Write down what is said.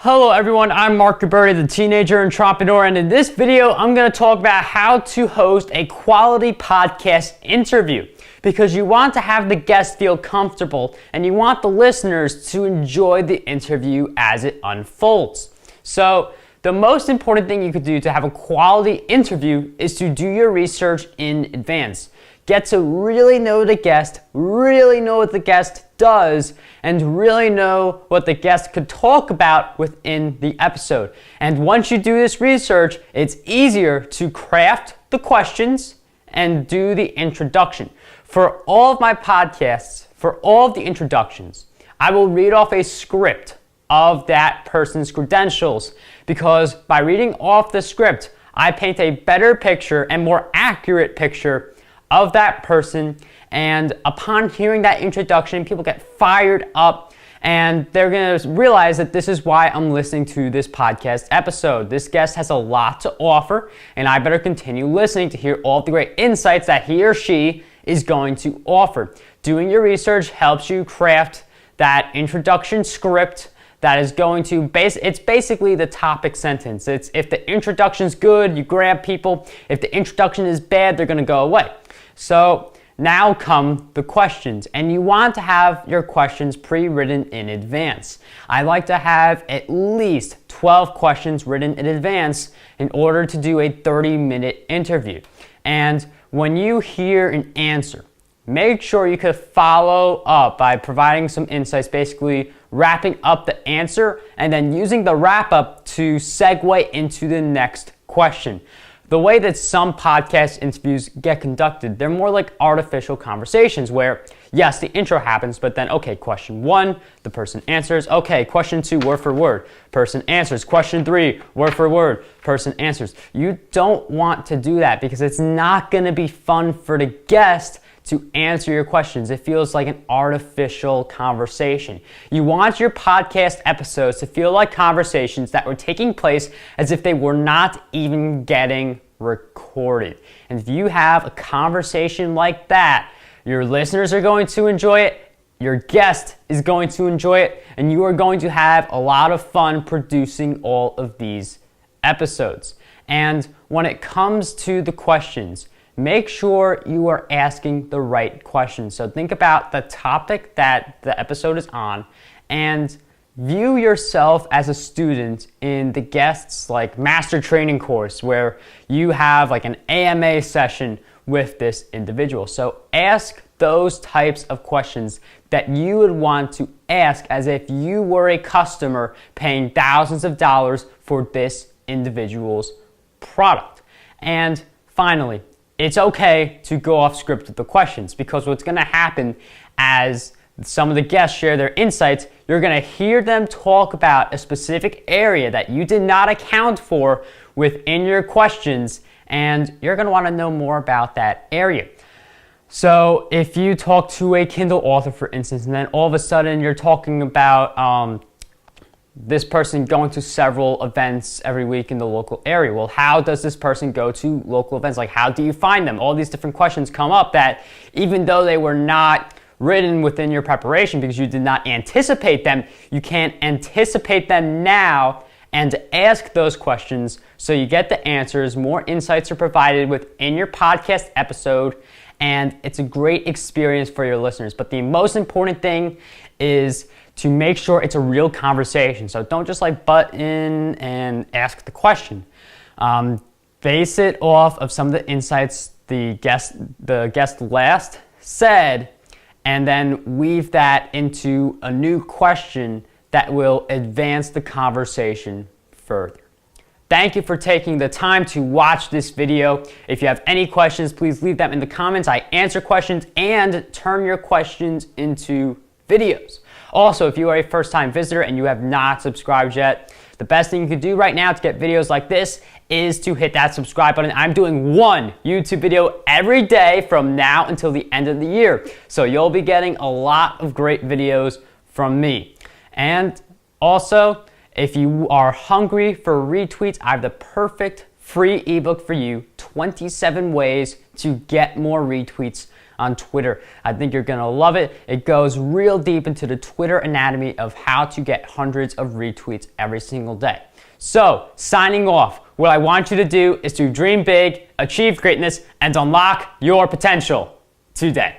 Hello everyone, I'm Marc Guberti, the teenager entrepreneur, and in this video, I'm going to talk about how to host a quality podcast interview because you want to have the guest feel comfortable and you want the listeners to enjoy the interview as it unfolds. So, the most important thing you could do to have a quality interview is to do your research in advance. Get to really know the guest, really know what the guest does, and really know what the guest could talk about within the episode. And once you do this research, it's easier to craft the questions and do the introduction. For all of my podcasts, for all of the introductions, I will read off a script of that person's credentials because by reading off the script, I paint a better picture and more accurate picture of that person, and upon hearing that introduction, people get fired up and they're gonna realize that this is why I'm listening to this podcast episode. This guest has a lot to offer and I better continue listening to hear all the great insights that he or she is going to offer. Doing your research helps you craft that introduction script that is going to it's basically the topic sentence. It's if the introduction's good, you grab people. If the introduction is bad, they're gonna go away. So now come the questions, and you want to have your questions pre-written in advance. I like to have at least 12 questions written in advance in order to do a 30-minute interview. And when you hear an answer, make sure you could follow up by providing some insights, basically wrapping up the answer and then using the wrap-up to segue into the next question. The way that some podcast interviews get conducted, they're more like artificial conversations where, yes, the intro happens, but then, okay, question 1, the person answers. Okay, question 2, word for word, person answers. Question 3, word for word, person answers. You don't want to do that because it's not going to be fun for the guest to answer your questions. It feels like an artificial conversation. You want your podcast episodes to feel like conversations that were taking place as if they were not even getting recorded. And if you have a conversation like that, your listeners are going to enjoy it, your guest is going to enjoy it, and you are going to have a lot of fun producing all of these episodes. And when it comes to the questions, make sure you are asking the right questions. So think about the topic that the episode is on and view yourself as a student in the guest's like master training course where you have like an AMA session with this individual. So ask those types of questions that you would want to ask as if you were a customer paying thousands of dollars for this individual's product. And finally, it's okay to go off script with the questions because what's going to happen as some of the guests share their insights, you're going to hear them talk about a specific area that you did not account for within your questions, and you're going to want to know more about that area. So if you talk to a Kindle author, for instance, and then all of a sudden you're talking about this person going to several events every week in the local area. Well, how does this person go to local events? Like, how do you find them? All these different questions come up that even though they were not written within your preparation because you did not anticipate them, you can't anticipate them now and ask those questions so you get the answers. More insights are provided within your podcast episode, and it's a great experience for your listeners. But the most important thing is to make sure it's a real conversation. So don't just like butt in and ask the question. Base it off of some of the insights the guest last said, and then weave that into a new question that will advance the conversation further. Thank you for taking the time to watch this video. If you have any questions, please leave them in the comments. I answer questions and turn your questions into videos. Also, if you are a first-time visitor and you have not subscribed yet, the best thing you can do right now to get videos like this is to hit that subscribe button. I'm doing one YouTube video every day from now until the end of the year. So you'll be getting a lot of great videos from me. And also, if you are hungry for retweets, I have the perfect free ebook for you, 27 ways to get more retweets on Twitter. I think you're gonna love it. It goes real deep into the Twitter anatomy of how to get hundreds of retweets every single day. So, signing off, what I want you to do is to dream big, achieve greatness, and unlock your potential today.